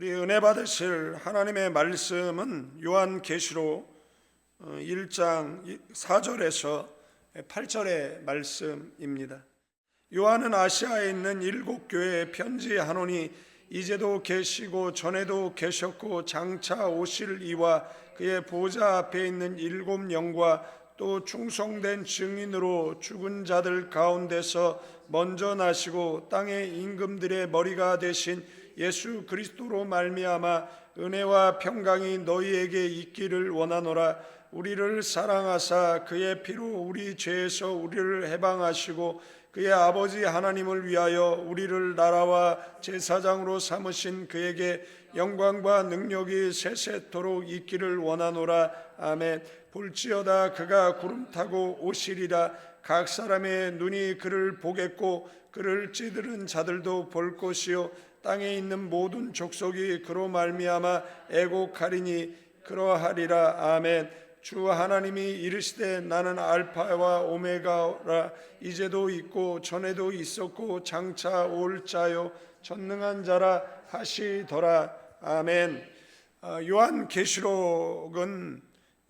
우리 은혜 받으실 하나님의 말씀은 요한계시록 1장 4절에서 8절의 말씀입니다. 요한은 아시아에 있는 7교회에 편지하노니 이제도 계시고 전에도 계셨고 장차 오실 이와 그의 보좌 앞에 있는 7영과 또 충성된 증인으로 죽은 자들 가운데서 먼저 나시고 땅의 임금들의 머리가 되신 예수 그리스도로 말미암아 은혜와 평강이 너희에게 있기를 원하노라. 우리를 사랑하사 그의 피로 우리 죄에서 우리를 해방하시고 그의 아버지 하나님을 위하여 우리를 나라와 제사장으로 삼으신 그에게 영광과 능력이 세세토록 있기를 원하노라. 아멘. 볼지어다 그가 구름 타고 오시리라. 각 사람의 눈이 그를 보겠고 그를 찌들은 자들도 볼 것이요 땅에 있는 모든 족속이 그로 말미암아 애곡하리니 그러하리라. 아멘. 주 하나님이 이르시되 나는 알파와 오메가라. 이제도 있고 전에도 있었고 장차 올 자요 전능한 자라 하시더라. 아멘. 요한계시록은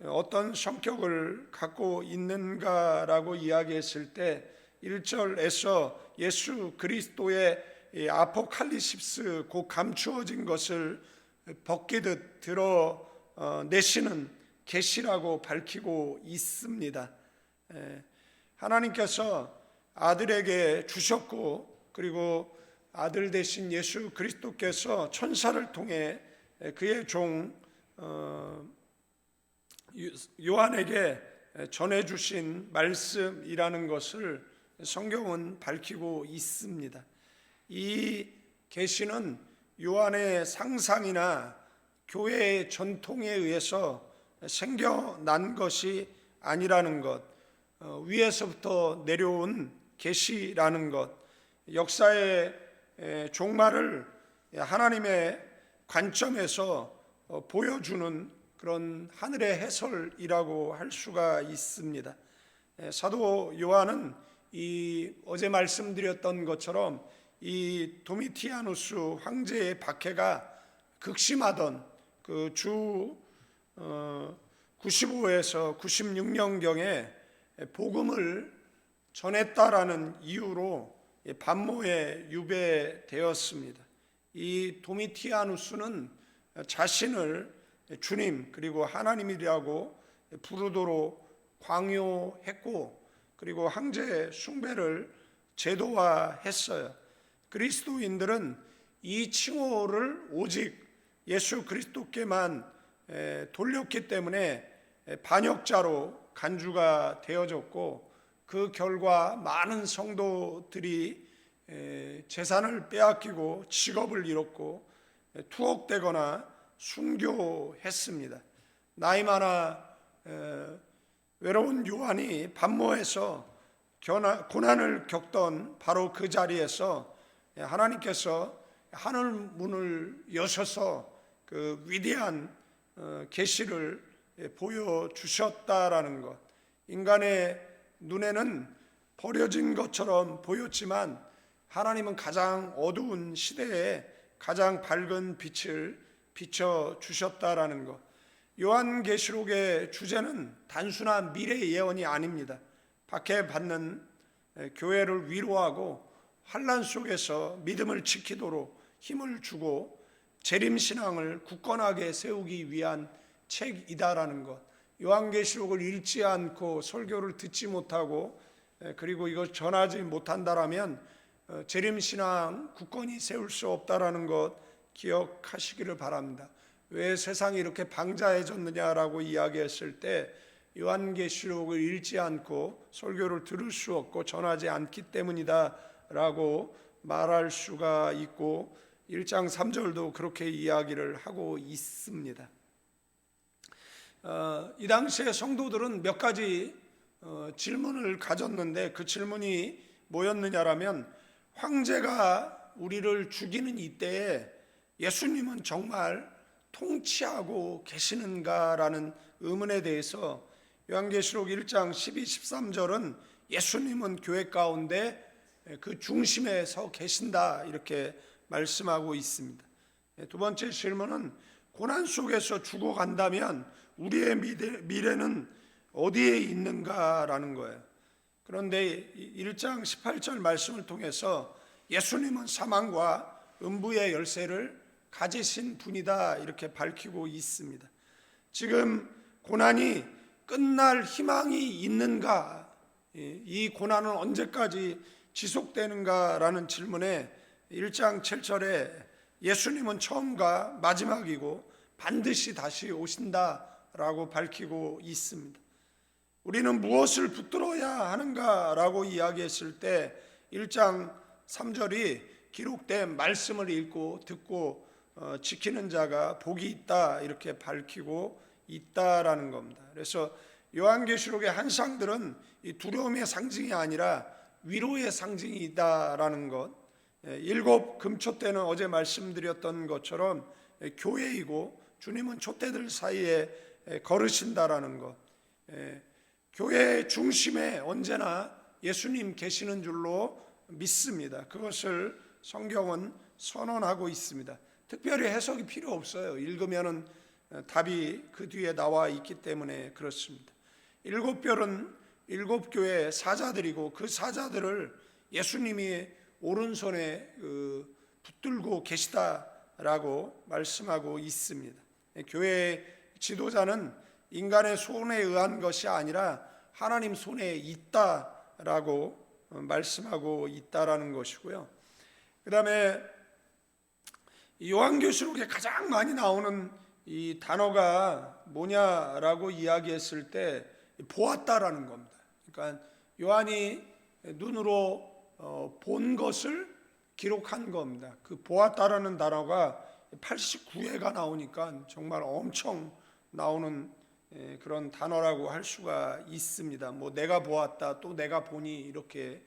어떤 성격을 갖고 있는가라고 이야기했을 때 1절에서 예수 그리스도의 아포칼리십스 곧 감추어진 것을 벗기듯 드러내시는 계시라고 밝히고 있습니다. 하나님께서 아들에게 주셨고 그리고 아들 되신 예수 그리스도께서 천사를 통해 그의 종 요한에게 전해주신 말씀이라는 것을 성경은 밝히고 있습니다. 이 계시는 요한의 상상이나 교회의 전통에 의해서 생겨난 것이 아니라는 것, 위에서부터 내려온 계시라는 것, 역사의 종말을 하나님의 관점에서 보여주는 그런 하늘의 해설이라고 할 수가 있습니다. 사도 요한은 어제 말씀드렸던 것처럼 이 도미티아누스 황제의 박해가 극심하던 그 주 95에서 96년경에 복음을 전했다라는 이유로 반모에 유배되었습니다. 이 도미티아누스는 자신을 주님 그리고 하나님이라고 부르도록 강요했고 그리고 황제 숭배를 제도화했어요. 그리스도인들은 이 칭호를 오직 예수 그리스도께만 돌렸기 때문에 반역자로 간주가 되어졌고 그 결과 많은 성도들이 재산을 빼앗기고 직업을 잃었고 투옥되거나 순교했습니다. 나이 많아 외로운 요한이 반모에서 고난을 겪던 바로 그 자리에서 하나님께서 하늘 문을 여셔서 그 위대한 계시를 보여주셨다라는 것. 인간의 눈에는 버려진 것처럼 보였지만 하나님은 가장 어두운 시대에 가장 밝은 빛을 비춰주셨다라는 것. 요한계시록의 주제는 단순한 미래 예언이 아닙니다. 박해받는 교회를 위로하고 환난 속에서 믿음을 지키도록 힘을 주고 재림신앙을 굳건하게 세우기 위한 책이다라는 것. 요한계시록을 읽지 않고 설교를 듣지 못하고 그리고 이걸 전하지 못한다라면 재림신앙 굳건히 세울 수 없다라는 것 기억하시기를 바랍니다. 왜 세상이 이렇게 방자해졌느냐라고 이야기했을 때 요한계시록을 읽지 않고 설교를 들을 수 없고 전하지 않기 때문이다 라고 말할 수가 있고 1장 3절도 그렇게 이야기를 하고 있습니다. 이 당시에 성도들은 몇 가지 질문을 가졌는데 그 질문이 뭐였느냐라면 황제가 우리를 죽이는 이때에 예수님은 정말 통치하고 계시는가라는 의문에 대해서 요한계시록 1장 12, 13절은 예수님은 교회 가운데 그 중심에 서 계신다 이렇게 말씀하고 있습니다. 두 번째 질문은 고난 속에서 죽어간다면 우리의 미래는 어디에 있는가라는 거예요. 그런데 1장 18절 말씀을 통해서 예수님은 사망과 음부의 열쇠를 가지신 분이다 이렇게 밝히고 있습니다. 지금 고난이 끝날 희망이 있는가, 이 고난은 언제까지 지속되는가라는 질문에 1장 7절에 예수님은 처음과 마지막이고 반드시 다시 오신다라고 밝히고 있습니다. 우리는 무엇을 붙들어야 하는가라고 이야기했을 때 1장 3절이 기록된 말씀을 읽고 듣고 지키는 자가 복이 있다 이렇게 밝히고 있다라는 겁니다. 그래서 요한계시록의 환상들은 이 두려움의 상징이 아니라 위로의 상징이다라는 것, 7 금촛대는 어제 말씀드렸던 것처럼 교회이고 주님은 촛대들 사이에 걸으신다라는 것, 교회의 중심에 언제나 예수님 계시는 줄로 믿습니다. 그것을 성경은 선언하고 있습니다. 특별히 해석이 필요 없어요. 읽으면은 답이 그 뒤에 나와 있기 때문에 그렇습니다. 7별은 7교회의 사자들이고 그 사자들을 예수님이 오른손에 붙들고 계시다라고 말씀하고 있습니다. 교회의 지도자는 인간의 손에 의한 것이 아니라 하나님 손에 있다라고 말씀하고 있다라는 것이고요. 그 다음에 요한계시록에 가장 많이 나오는 이 단어가 뭐냐라고 이야기했을 때 보았다라는 겁니다. 그러니까 요한이 눈으로 본 것을 기록한 겁니다. 그 보았다라는 단어가 89회가 나오니까 정말 엄청 나오는 그런 단어라고 할 수가 있습니다. 뭐 내가 보았다, 또 내가 보니 이렇게.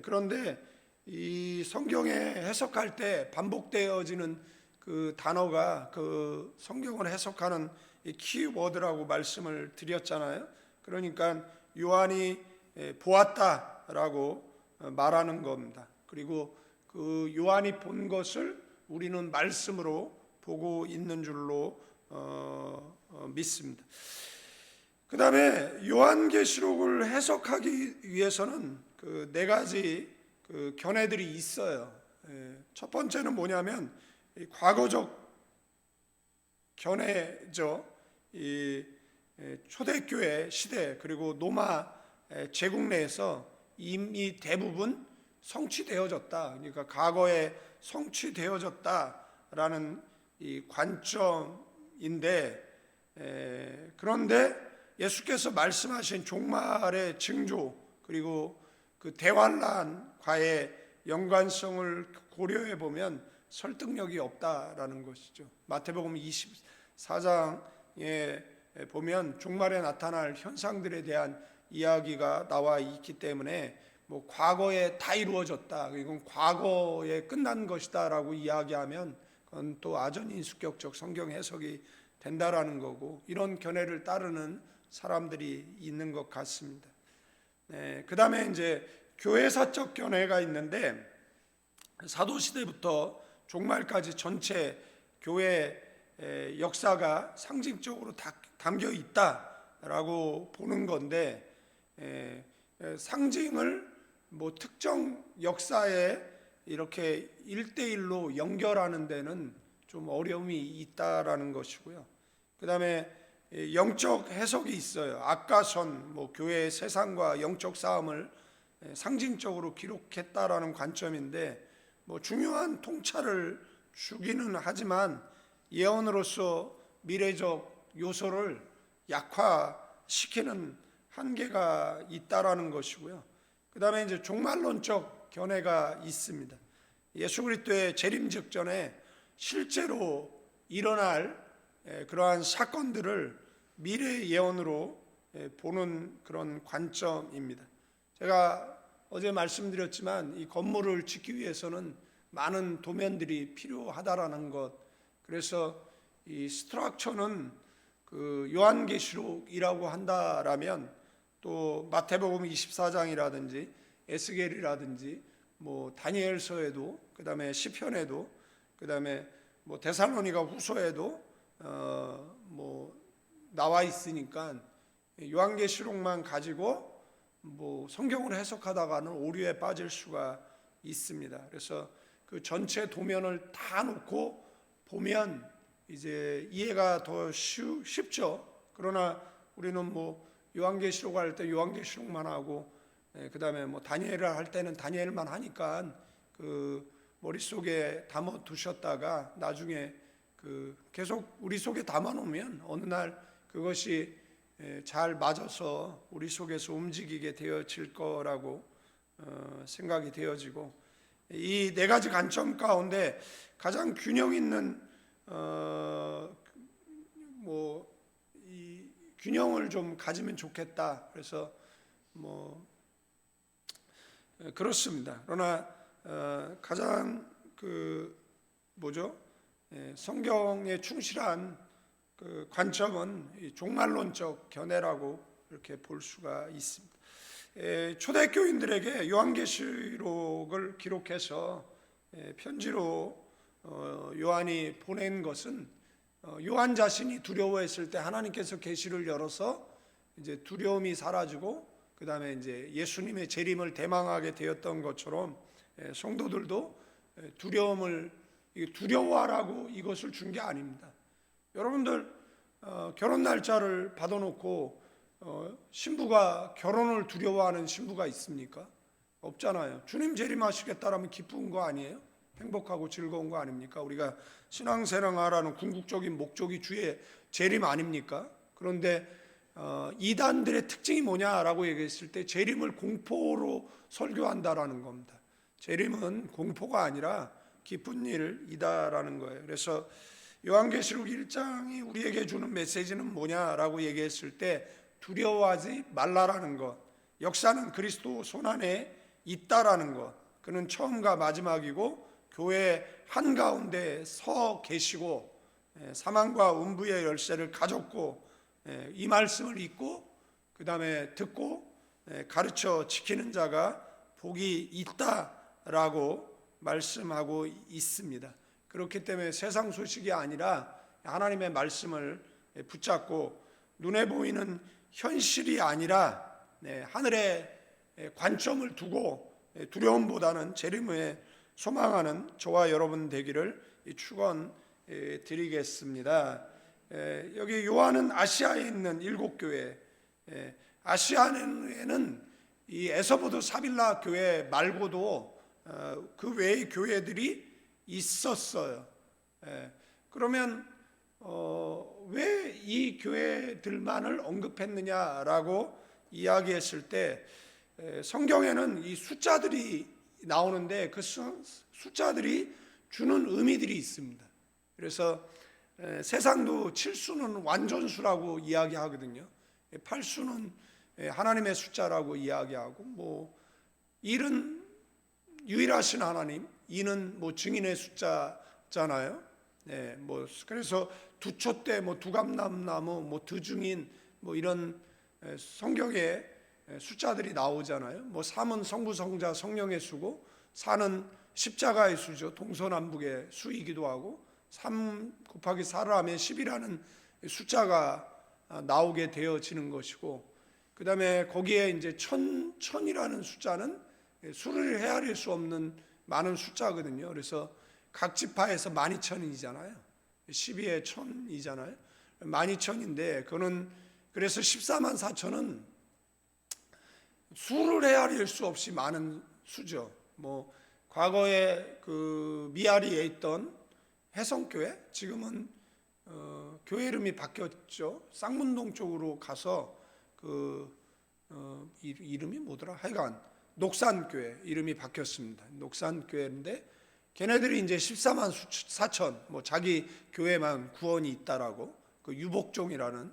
그런데 이 성경에 해석할 때 반복되어지는 그 단어가 그 성경을 해석하는 키워드라고 말씀을 드렸잖아요. 그러니까 요한이 보았다라고 말하는 겁니다. 그리고 그 요한이 본 것을 우리는 말씀으로 보고 있는 줄로 믿습니다. 그 다음에 요한계시록을 해석하기 위해서는 그 4가지 그 견해들이 있어요. 첫 번째는 뭐냐면 과거적 견해죠. 이 초대교회 시대 그리고 로마 제국 내에서 이미 대부분 성취되어졌다. 그러니까 과거에 성취되어졌다라는 이 관점인데, 그런데 예수께서 말씀하신 종말의 징조 그리고 그 대환란과의 연관성을 고려해 보면 설득력이 없다라는 것이죠. 마태복음 24장에 보면 종말에 나타날 현상들에 대한 이야기가 나와 있기 때문에 뭐 과거에 다 이루어졌다, 이건 과거에 끝난 것이다라고 이야기하면 그건 또 아전인수격적 성경 해석이 된다라는 거고, 이런 견해를 따르는 사람들이 있는 것 같습니다. 그 다음에 이제 교회사적 견해가 있는데, 사도시대부터 종말까지 전체 교회 역사가 상징적으로 담겨 있다라고 보는 건데, 상징을 뭐 특정 역사에 이렇게 1대1로 연결하는 데는 좀 어려움이 있다라는 것이고요. 그 다음에 영적 해석이 있어요. 아까선 뭐 교회의 세상과 영적 싸움을 상징적으로 기록했다라는 관점인데, 뭐 중요한 통찰을 주기는 하지만 예언으로서 미래적 요소를 약화시키는 한계가 있다라는 것이고요. 그 다음에 이제 종말론적 견해가 있습니다. 예수 그리스도의 재림 직전에 실제로 일어날 그러한 사건들을 미래 예언으로 보는 그런 관점입니다. 제가 어제 말씀드렸지만 이 건물을 짓기 위해서는 많은 도면들이 필요하다라는 것, 그래서 이 스트럭처는 그 요한계시록이라고 한다라면 또 마태복음 24장이라든지 에스겔이라든지 뭐 다니엘서에도, 그 다음에 시편에도, 그 다음에 뭐 데살로니가 후서에도 뭐 나와 있으니까 요한계시록만 가지고 뭐 성경을 해석하다가는 오류에 빠질 수가 있습니다. 그래서 그 전체 도면을 다 놓고 보면 이제 이해가 더 쉽죠. 그러나 우리는 뭐 요한계시록 할 때 요한계시록만 하고, 그 다음에 뭐 다니엘을 할 때는 다니엘만 하니까 그 머릿속에 담아 두셨다가 나중에 그 계속 우리 속에 담아 놓으면 어느 날 그것이 잘 맞아서 우리 속에서 움직이게 되어질 거라고 생각이 되어지고, 이 네 가지 관점 가운데 가장 균형 있는 뭐 이 균형을 좀 가지면 좋겠다. 그래서 뭐 그렇습니다. 그러나 가장 그 뭐죠? 성경에 충실한 그 관점은 이 종말론적 견해라고 이렇게 볼 수가 있습니다. 초대교인들에게 요한계시록을 기록해서 편지로 요한이 보낸 것은 요한 자신이 두려워했을 때 하나님께서 계시를 열어서 이제 두려움이 사라지고, 그 다음에 이제 예수님의 재림을 대망하게 되었던 것처럼 성도들도 두려워하라고 이것을 준 게 아닙니다. 여러분들 결혼 날짜를 받아놓고 신부가 결혼을 두려워하는 신부가 있습니까? 없잖아요. 주님 재림하시겠다라면 기쁜 거 아니에요? 행복하고 즐거운 거 아닙니까? 우리가 신앙생활하는 궁극적인 목적이 주의 재림 아닙니까? 그런데 이단들의 특징이 뭐냐라고 얘기했을 때 재림을 공포로 설교한다라는 겁니다. 재림은 공포가 아니라 기쁜 일이다라는 거예요. 그래서 요한계시록 1장이 우리에게 주는 메시지는 뭐냐라고 얘기했을 때 두려워하지 말라라는 것, 역사는 그리스도 손안에 있다라는 것, 그는 처음과 마지막이고 교회 한가운데 서 계시고 사망과 음부의 열쇠를 가졌고, 이 말씀을 읽고 그 다음에 듣고 가르쳐 지키는 자가 복이 있다라고 말씀하고 있습니다. 그렇기 때문에 세상 소식이 아니라 하나님의 말씀을 붙잡고 눈에 보이는 현실이 아니라 하늘의 관점을 두고 두려움보다는 재림에 소망하는 저와 여러분 되기를 축원드리겠습니다. 여기 요한은 아시아에 있는 7교회, 아시아에는 이 에서보드 사빌라 교회 말고도 그 외의 교회들이 있었어요. 그러면 왜 이 교회들만을 언급했느냐라고 이야기했을 때 성경에는 이 숫자들이 나오는데 그 숫자들이 주는 의미들이 있습니다. 그래서 세상도 7수는 완전수라고 이야기하거든요. 8수는 하나님의 숫자라고 이야기하고, 뭐 1은 유일하신 하나님, 2는 뭐 증인의 숫자잖아요. 뭐 그래서 두촛대, 뭐 두감남나무, 뭐 두증인, 뭐 이런 성경에 숫자들이 나오잖아요. 뭐 3은 성부, 성자, 성령의 수고, 4는 십자가의 수죠. 동서남북의 수이기도 하고, 3 곱하기 4를 하면 10이라는 숫자가 나오게 되어지는 것이고, 그 다음에 거기에 이제 천이라는 숫자는 수를 헤아릴 수 없는 많은 숫자거든요. 그래서 각 지파에서 12,000이잖아요. 12에 1000이잖아요. 12,000인데 그거는 그래서 14만 4천은 수를 헤아릴 수 없이 많은 수죠. 뭐 과거에 그 미아리에 있던 해성교회, 지금은 교회 이름이 바뀌었죠. 쌍문동 쪽으로 가서 이름이 뭐더라? 하여간 녹산교회 이름이 바뀌었습니다. 녹산교회인데 걔네들이 이제 14만 4천, 뭐 자기 교회만 구원이 있다라고 그 유복종이라는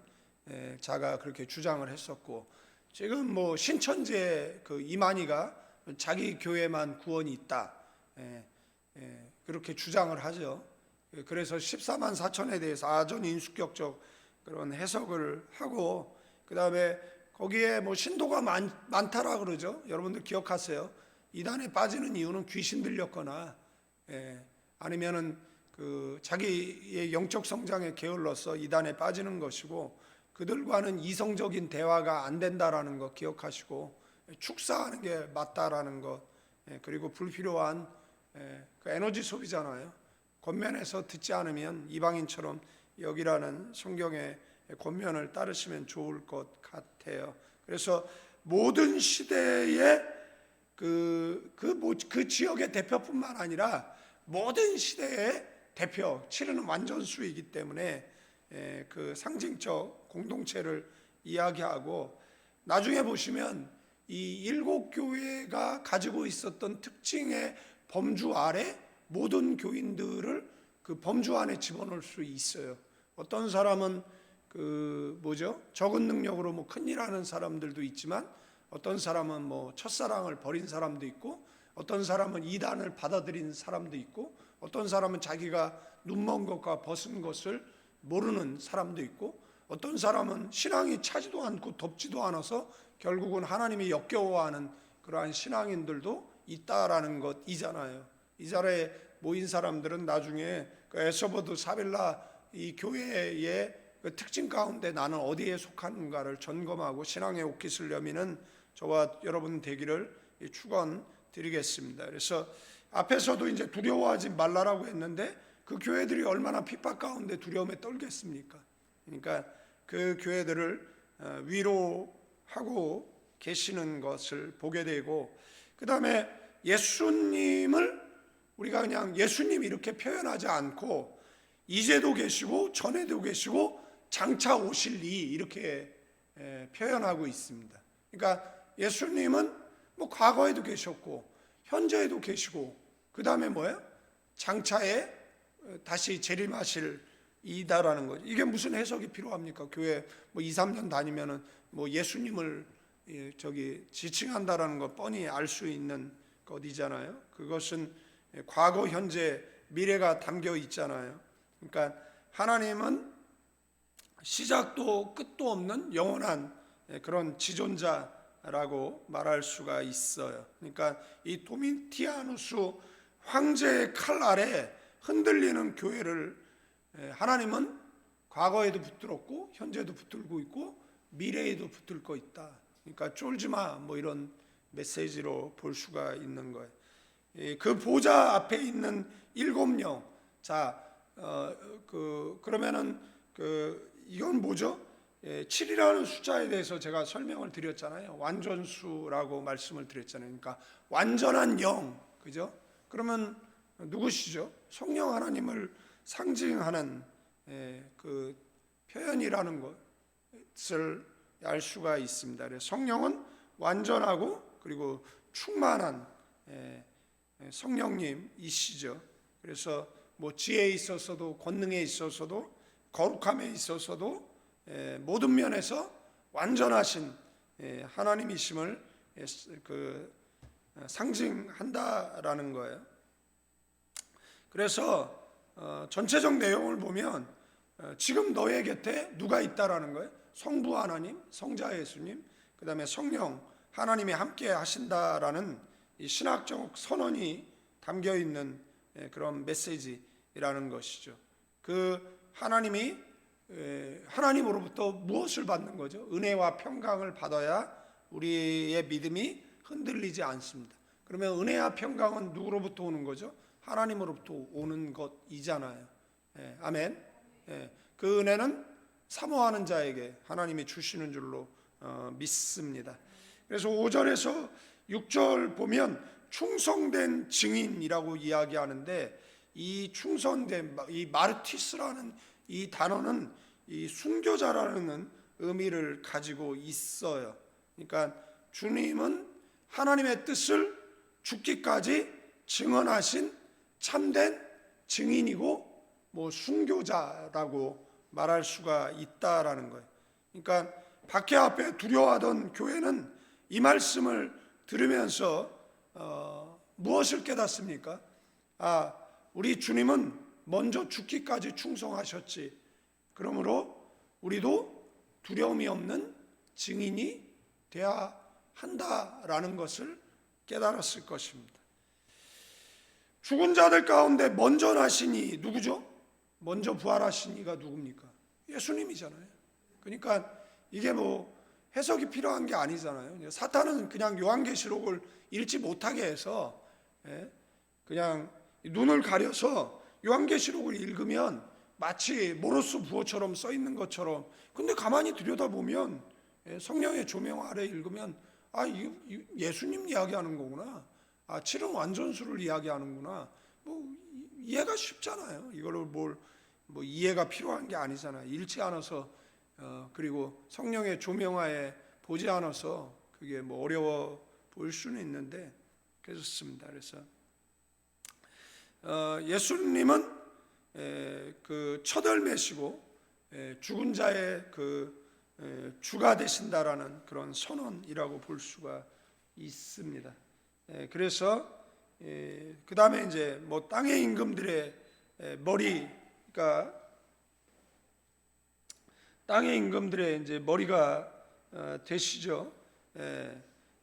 자가 그렇게 주장을 했었고, 지금 뭐 신천지의 그 이만희가 자기 교회만 구원이 있다, 그렇게 주장을 하죠. 그래서 14만 4천에 대해서 아전인수격적 그런 해석을 하고, 그 다음에 거기에 뭐 신도가 많다라 그러죠. 여러분들 기억하세요. 이단에 빠지는 이유는 귀신 들렸거나 아니면은 자기의 영적 성장에 게을러서 이단에 빠지는 것이고, 그들과는 이성적인 대화가 안 된다라는 거 기억하시고 축사하는 게 맞다라는 것, 그리고 불필요한 그 에너지 소비잖아요. 권면해서 듣지 않으면 이방인처럼 여기라는 성경의 권면을 따르시면 좋을 것 같아요. 그래서 모든 시대의 그 지역의 대표뿐만 아니라 모든 시대의 대표, 치르는 완전수이기 때문에 그 상징적 공동체를 이야기하고, 나중에 보시면 이 7교회가 가지고 있었던 특징의 범주 아래 모든 교인들을 그 범주 안에 집어넣을 수 있어요. 어떤 사람은 적은 능력으로 큰일 하는 사람들도 있지만, 어떤 사람은 첫사랑을 버린 사람도 있고, 어떤 사람은 이단을 받아들인 사람도 있고, 어떤 사람은 자기가 눈먼 것과 벗은 것을 모르는 사람도 있고, 어떤 사람은 신앙이 차지도 않고 덥지도 않아서 결국은 하나님이 역겨워하는 그러한 신앙인들도 있다라는 것이잖아요. 이 자리에 모인 사람들은 나중에 그 에서버드 사빌라 이 교회의 그 특징 가운데 나는 어디에 속하는가를 점검하고 신앙의 옷깃을 여미는 저와 여러분 되기를 축원드리겠습니다. 그래서 앞에서도 이제 두려워하지 말라라고 했는데, 그 교회들이 얼마나 핍박 가운데 두려움에 떨겠습니까? 그러니까 그 교회들을 위로하고 계시는 것을 보게 되고, 그 다음에 예수님을 우리가 그냥 예수님 이렇게 표현하지 않고 이제도 계시고 전에도 계시고 장차 오실 이 이렇게 표현하고 있습니다. 그러니까 예수님은 과거에도 계셨고 현재에도 계시고, 그 다음에 뭐예요? 장차에 다시 재림하실 이다라는 거죠. 이게 무슨 해석이 필요합니까? 교회 2, 3년 다니면은 예수님을 지칭한다라는 거 뻔히 알 수 있는 것이잖아요. 그것은 과거, 현재, 미래가 담겨 있잖아요. 그러니까 하나님은 시작도 끝도 없는 영원한 그런 지존자라고 말할 수가 있어요. 그러니까 이 도미티아누스 황제의 칼 아래 흔들리는 교회를 하나님은 과거에도 붙들었고 현재도 붙들고 있고 미래에도 붙들 거 있다. 그러니까 쫄지마 이런 메시지로 볼 수가 있는 거예요. 그 보좌 앞에 있는 7영. 자, 그러면은 이건 뭐죠? 7이라는 숫자에 대해서 제가 설명을 드렸잖아요. 완전수라고 말씀을 드렸잖아요. 그러니까 완전한 영, 그죠? 그러면 누구시죠? 성령 하나님을 상징하는 그 표현이라는 것을 알 수가 있습니다. 그래서 성령은 완전하고 그리고 충만한 성령님이시죠. 그래서 지혜에 있어서도 권능에 있어서도 거룩함에 있어서도 모든 면에서 완전하신 하나님이심을 상징한다라는 거예요. 그래서 전체적 내용을 보면 지금 너의 곁에 누가 있다라는 거예요? 성부 하나님, 성자 예수님, 그 다음에 성령 하나님이 함께 하신다라는 이 신학적 선언이 담겨 있는 그런 메시지라는 것이죠. 그 하나님이 하나님으로부터 무엇을 받는 거죠? 은혜와 평강을 받아야 우리의 믿음이 흔들리지 않습니다. 그러면 은혜와 평강은 누구로부터 오는 거죠? 하나님으로부터 오는 것이잖아요. 아멘. 그 은혜는 사모하는 자에게 하나님이 주시는 줄로 믿습니다. 그래서 5절에서 6절 보면 충성된 증인이라고 이야기하는데, 이 충성된 이 마르티스라는 이 단어는 이 순교자라는 의미를 가지고 있어요. 그러니까 주님은 하나님의 뜻을 죽기까지 증언하신 참된 증인이고 순교자라고 말할 수가 있다라는 거예요. 그러니까 박해 앞에 두려워하던 교회는 이 말씀을 들으면서 무엇을 깨닫습니까? 우리 주님은 먼저 죽기까지 충성하셨지. 그러므로 우리도 두려움이 없는 증인이 되어야 한다라는 것을 깨달았을 것입니다. 죽은 자들 가운데 먼저 나신 이 누구죠? 먼저 부활하신 이가 누굽니까? 예수님이잖아요. 그러니까 이게 뭐 해석이 필요한 게 아니잖아요. 사탄은 그냥 요한계시록을 읽지 못하게 해서 그냥 눈을 가려서 요한계시록을 읽으면 마치 모로스 부호처럼 써 있는 것처럼, 근데 가만히 들여다보면 성령의 조명 아래 읽으면 예수님 이야기하는 거구나, 칠은 완전수를 이야기하는구나, 뭐 이해가 쉽잖아요. 이거를 뭐 이해가 필요한 게 아니잖아요. 읽지 않아서 그리고 성령의 조명하에 보지 않아서 그게 뭐 어려워 보일 수는 있는데 그렇습니다. 그래서 예수님은 그 첫 열매시고 죽은 자의 그 주가 되신다라는 그런 선언이라고 볼 수가 있습니다. 그래서 그 다음에 이제 뭐 땅의 임금들의 머리가, 땅의 임금들의 이제 머리가 되시죠.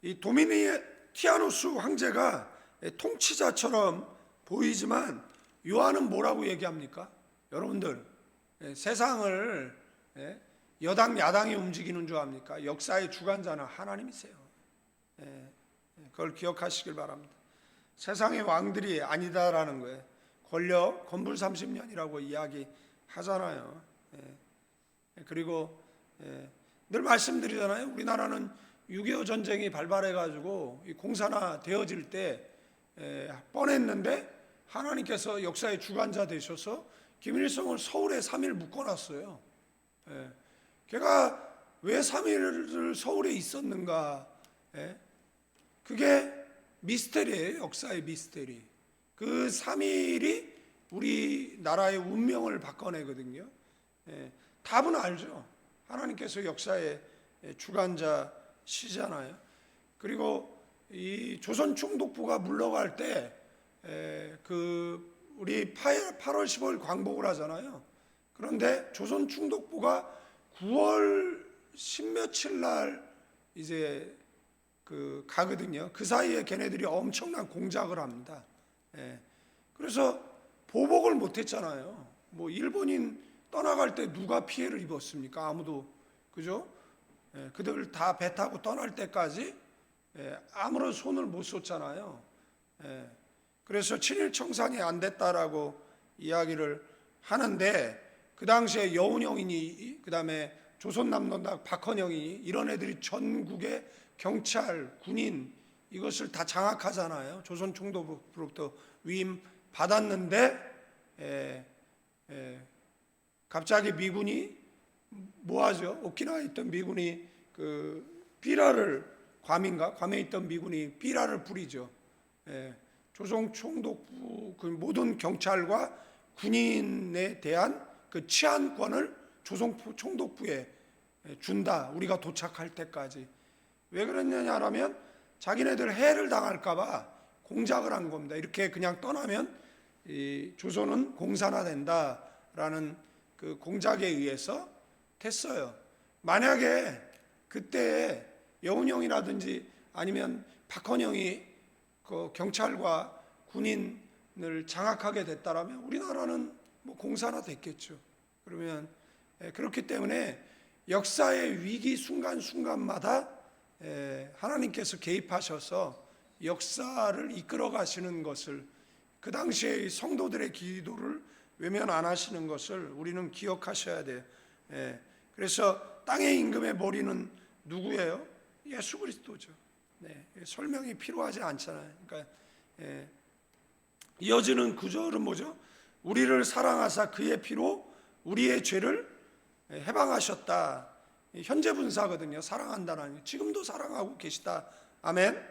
이 도미니티아누스 황제가 통치자처럼 보이지만 요한은 뭐라고 얘기합니까? 여러분들, 세상을 여당 야당이 움직이는 줄 압니까? 역사의 주관자는 하나님이세요. 그걸 기억하시길 바랍니다. 세상의 왕들이 아니다라는 거예요. 권력 건불 30년이라고 이야기하잖아요. 그리고 늘 말씀드리잖아요. 우리나라는 6.25 전쟁이 발발해가지고 공산화 되어질 때 뻔했는데 하나님께서 역사의 주관자 되셔서 김일성을 서울에 3일 묶어놨어요. 걔가 왜 3일을 서울에 있었는가? 그게 미스테리예요. 역사의 미스테리. 그 3일이 우리나라의 운명을 바꿔내거든요. 답은 알죠. 하나님께서 역사의 주관자시잖아요. 그리고 이 조선 총독부가 물러갈 때 우리 8월 15일 광복을 하잖아요. 그런데 조선 총독부가 9월 10며칠 날 이제 가거든요. 그 사이에 걔네들이 엄청난 공작을 합니다. 그래서 보복을 못했잖아요. 뭐 일본인 떠나갈 때 누가 피해를 입었습니까? 아무도. 그죠? 그들 다 배 타고 떠날 때까지 아무런 손을 못 쏟잖아요. 그래서 친일 청산이 안 됐다라고 이야기를 하는데, 그 당시에 여운형이니 그 다음에 조선남노당 박헌영이 이런 애들이 전국의 경찰, 군인 이것을 다 장악하잖아요. 조선 총독부로부터 위임 받았는데 갑자기 미군이 뭐하죠? 오키나와에 있던 미군이 괌에 있던 미군이 비라를 뿌리죠. 조선 총독부 그 모든 경찰과 군인에 대한 그 치안권을 조선 총독부에 준다. 우리가 도착할 때까지. 왜 그랬느냐라면 자기네들 해를 당할까봐 공작을 한 겁니다. 이렇게 그냥 떠나면 이 조선은 공산화된다라는 그 공작에 의해서 됐어요. 만약에 그때 여운형이라든지 아니면 박헌영이 그 경찰과 군인을 장악하게 됐다라면 우리나라는 뭐 공산화됐겠죠. 그러면 그렇기 때문에 역사의 위기 순간순간마다 하나님께서 개입하셔서 역사를 이끌어 가시는 것을, 그 당시에 성도들의 기도를 외면 안 하시는 것을 우리는 기억하셔야 돼요. 그래서 땅의 임금의 머리는 누구예요? 예수 그리스도죠. 설명이 필요하지 않잖아요. 그러니까 이어지는 구절은 뭐죠? 우리를 사랑하사 그의 피로 우리의 죄를 해방하셨다. 현재 분사거든요. 사랑한다는, 지금도 사랑하고 계시다. 아멘.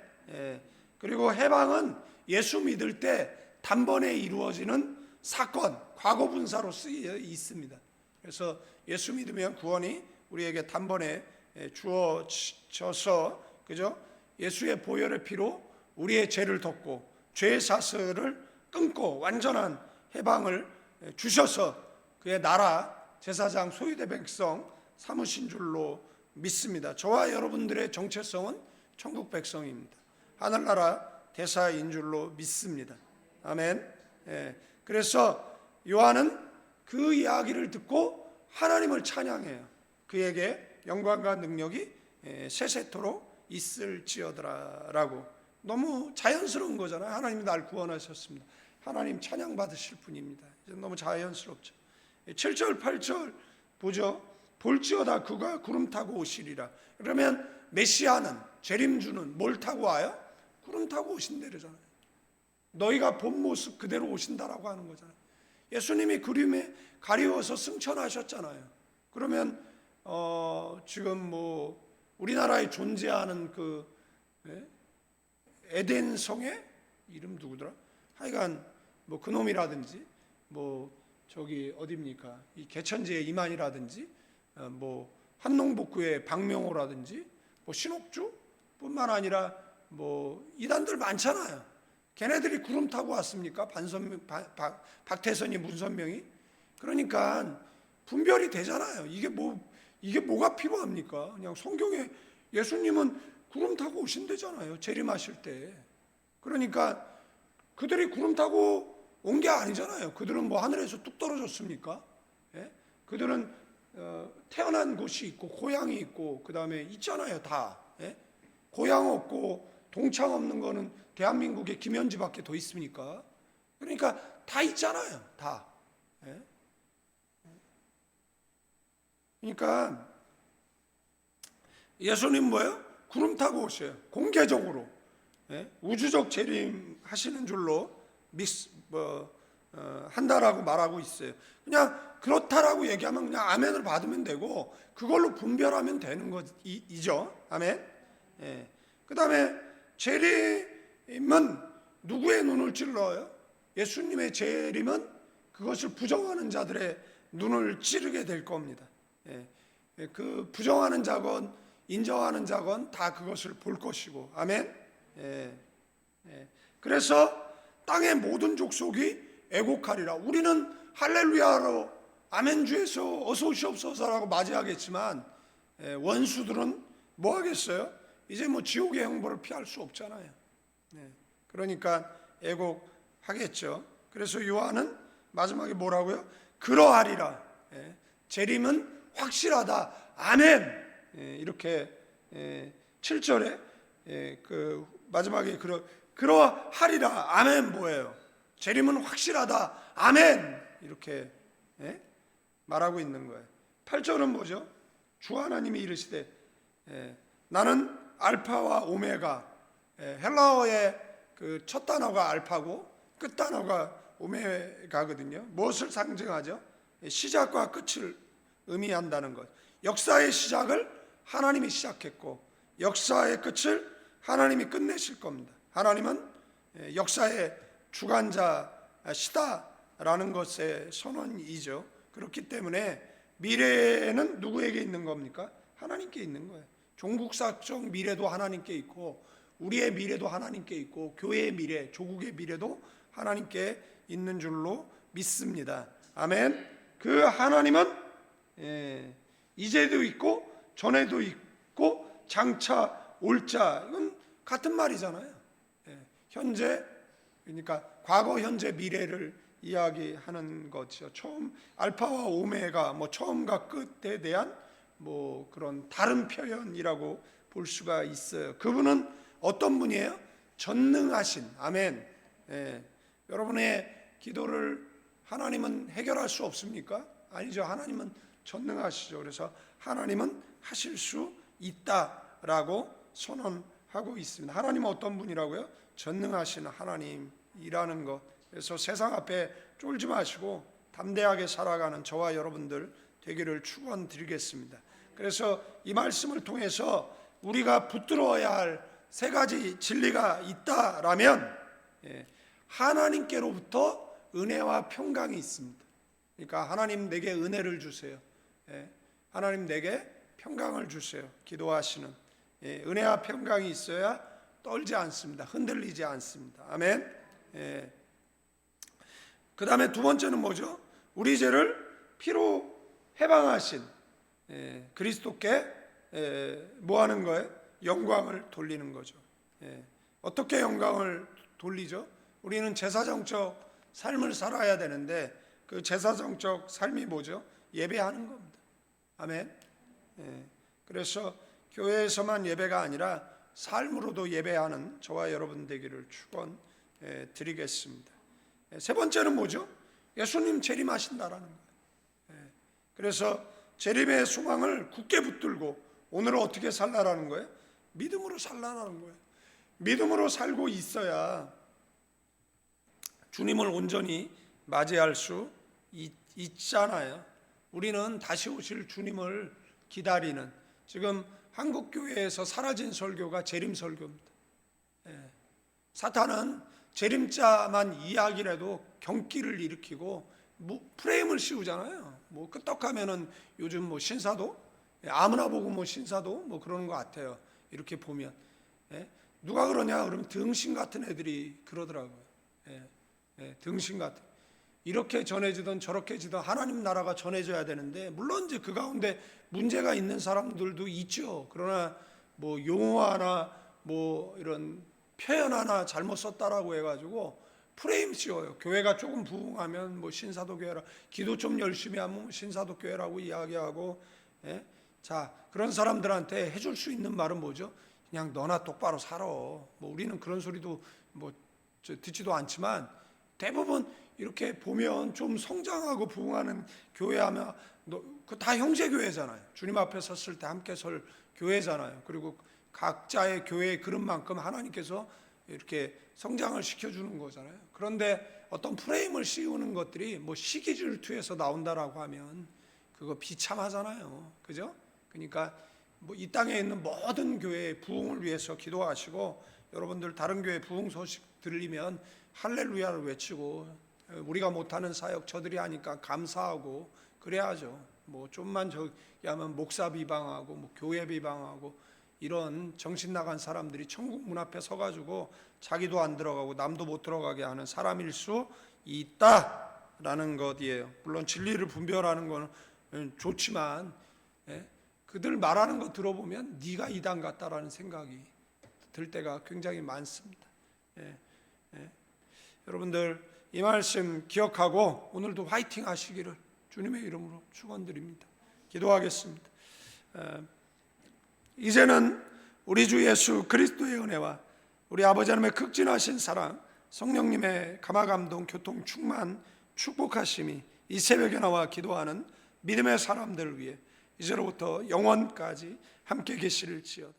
그리고 해방은 예수 믿을 때 단번에 이루어지는 사건, 과거 분사로 쓰여 있습니다. 그래서 예수 믿으면 구원이 우리에게 단번에 주어져서, 그죠? 예수의 보혈의 피로 우리의 죄를 덮고 죄의 사슬을 끊고 완전한 해방을 주셔서 그의 나라 제사장 소유대 백성 삼으신 줄로 믿습니다. 저와 여러분들의 정체성은 천국 백성입니다. 하늘나라 대사인 줄로 믿습니다. 아멘. 그래서 요한은 그 이야기를 듣고 하나님을 찬양해요. 그에게 영광과 능력이 세세토록 있을지어다라고. 너무 자연스러운 거잖아요. 하나님이 날 구원하셨습니다. 하나님 찬양 받으실 분입니다. 너무 자연스럽죠. 7절 8절 보죠. 볼지어다 그가 구름 타고 오시리라. 그러면 메시아는, 재림주는 뭘 타고 와요? 구름 타고 오신다잖아요. 너희가 본 모습 그대로 오신다라고 하는 거잖아요. 예수님이 구름에 가리워서 승천하셨잖아요. 그러면 지금 뭐 우리나라에 존재하는 그 에덴 성의 이름 누구더라? 하여간 뭐 그놈이라든지 뭐 저기 어디입니까? 이 개천지의 이만이라든지 뭐 한농복구의 박명호라든지 뭐 신옥주뿐만 아니라 뭐 이단들 많잖아요. 걔네들이 구름 타고 왔습니까? 박태선이 문선명이? 그러니까 분별이 되잖아요. 이게 뭐가 필요합니까? 그냥 성경에 예수님은 구름 타고 오신대잖아요. 재림하실 때. 그러니까 그들이 구름 타고 온 게 아니잖아요. 그들은 뭐 하늘에서 뚝 떨어졌습니까? 그들은 태어난 곳이 있고 고향이 있고 그 다음에 있잖아요. 다. 고향 없고 동창 없는 거는 대한민국에 김현지밖에 더 있습니까? 그러니까 다 있잖아요. 다. 그러니까 예수님 뭐예요? 구름 타고 오셔요. 공개적으로. 우주적 재림하시는 줄로 한다라고 말하고 있어요. 그냥 그렇다라고 얘기하면 그냥 아멘을 받으면 되고 그걸로 분별하면 되는 것이죠. 아멘. 그 다음에 재림은 누구의 눈을 찔러요? 예수님의 재림은 그것을 부정하는 자들의 눈을 찌르게 될 겁니다. 그 부정하는 자건 인정하는 자건 다 그것을 볼 것이고. 아멘. 그래서 땅의 모든 족속이 애곡하리라. 우리는 할렐루야로 아멘주에서 어서 오시옵소서라고 맞이하겠지만 원수들은 뭐 하겠어요? 이제 뭐 지옥의 형벌을 피할 수 없잖아요. 그러니까 애곡하겠죠. 그래서 요한은 마지막에 뭐라고요? 그러하리라. 재림은 확실하다. 아멘. 이렇게 7절에 그 마지막에 그러하리라. 아멘 뭐예요? 재림은 확실하다. 아멘. 이렇게 말하고 있는 거예요. 8절은 뭐죠? 주 하나님이 이르시되 나는 알파와 오메가. 헬라어의 그 첫 단어가 알파고 끝 단어가 오메가거든요. 무엇을 상징하죠? 시작과 끝을 의미한다는 것. 역사의 시작을 하나님이 시작했고 역사의 끝을 하나님이 끝내실 겁니다. 하나님은 역사의 주관자시다라는 것의 선언이죠. 그렇기 때문에 미래는 누구에게 있는 겁니까? 하나님께 있는 거예요. 종국사적 미래도 하나님께 있고 우리의 미래도 하나님께 있고 교회의 미래, 조국의 미래도 하나님께 있는 줄로 믿습니다. 아멘. 그 하나님은 이제도 있고 전에도 있고 장차 올 자. 이건 같은 말이잖아요. 현재, 그러니까 과거, 현재, 미래를 이야기하는 거죠. 처음 알파와 오메가, 뭐 처음과 끝에 대한 뭐 그런 다른 표현이라고 볼 수가 있어요. 그분은 어떤 분이에요? 전능하신. 아멘. 여러분의 기도를 하나님은 해결할 수 없습니까? 아니죠. 하나님은 전능하시죠. 그래서 하나님은 하실 수 있다라고 선언하고 있습니다. 하나님은 어떤 분이라고요? 전능하신 하나님이라는 것. 그래서 세상 앞에 쫄지 마시고 담대하게 살아가는 저와 여러분들 되기를 축원드리겠습니다. 그래서 이 말씀을 통해서 우리가 붙들어야 할 세 가지 진리가 있다라면 하나님께로부터 은혜와 평강이 있습니다. 그러니까 하나님 내게 은혜를 주세요. 하나님 내게 평강을 주세요. 기도하시는 은혜와 평강이 있어야 떨지 않습니다. 흔들리지 않습니다. 아멘. 그 다음에 두 번째는 뭐죠? 우리 죄를 피로 해방하신 그리스도께 뭐 하는 거예요? 영광을 돌리는 거죠. 어떻게 영광을 돌리죠? 우리는 제사장적 삶을 살아야 되는데 그 제사장적 삶이 뭐죠? 예배하는 겁니다. 아멘. 예. 그래서 교회에서만 예배가 아니라 삶으로도 예배하는 저와 여러분 되기를 축원드리겠습니다. 세 번째는 뭐죠? 예수님 재림하신다라는 거예요. 그래서 재림의 소망을 굳게 붙들고 오늘을 어떻게 살라라는 거예요? 믿음으로 살라라는 거예요. 믿음으로 살고 있어야 주님을 온전히 맞이할 수 있잖아요. 우리는 다시 오실 주님을 기다리는, 지금 한국 교회에서 사라진 설교가 재림 설교입니다. 사탄은 재림자만 이야기라도 경기를 일으키고 프레임을 씌우잖아요. 끄떡하면은 요즘 신사도 아무나 보고 신사도 그러는 것 같아요. 이렇게 보면 누가 그러냐 그러면 등신 같은 애들이 그러더라고요. 등신 같은, 이렇게 전해지던 저렇게 지던 하나님 나라가 전해져야 되는데, 물론 이제 그 가운데 문제가 있는 사람들도 있죠. 그러나 용어 하나 이런 표현 하나 잘못 썼다라고 해가지고 프레임 씌워요. 교회가 조금 부흥하면 신사도 교회라, 기도 좀 열심히 하면 신사도 교회라고 이야기하고. 자, 그런 사람들한테 해줄 수 있는 말은 뭐죠? 그냥 너나 똑바로 살아. 우리는 그런 소리도 듣지도 않지만, 대부분 이렇게 보면 좀 성장하고 부흥하는 교회하면 그 다 형제교회잖아요. 주님 앞에 섰을 때 함께 설 교회잖아요. 그리고 각자의 교회의 그릇만큼 하나님께서 이렇게 성장을 시켜주는 거잖아요. 그런데 어떤 프레임을 씌우는 것들이 시기 질투에서 나온다라고 하면 그거 비참하잖아요. 그죠? 그러니까 이 땅에 있는 모든 교회의 부흥을 위해서 기도하시고, 여러분들 다른 교회 부흥 소식 들리면 할렐루야를 외치고, 우리가 못하는 사역 저들이 하니까 감사하고 그래야죠. 좀만 저기 하면 목사 비방하고 교회 비방하고, 이런 정신 나간 사람들이 천국 문 앞에 서가지고 자기도 안 들어가고 남도 못 들어가게 하는 사람일 수 있다라는 것이에요. 물론 진리를 분별하는 건 좋지만 그들 말하는 거 들어보면 네가 이단 같다라는 생각이 들 때가 굉장히 많습니다. 여러분들 이 말씀 기억하고 오늘도 화이팅 하시기를 주님의 이름으로 축원드립니다. 기도하겠습니다. 이제는 우리 주 예수 그리스도의 은혜와 우리 아버지 하나님의 극진하신 사랑, 성령님의 감화감동 교통 충만 축복하심이 이 새벽에 나와 기도하는 믿음의 사람들을 위해 이제로부터 영원까지 함께 계실지어다.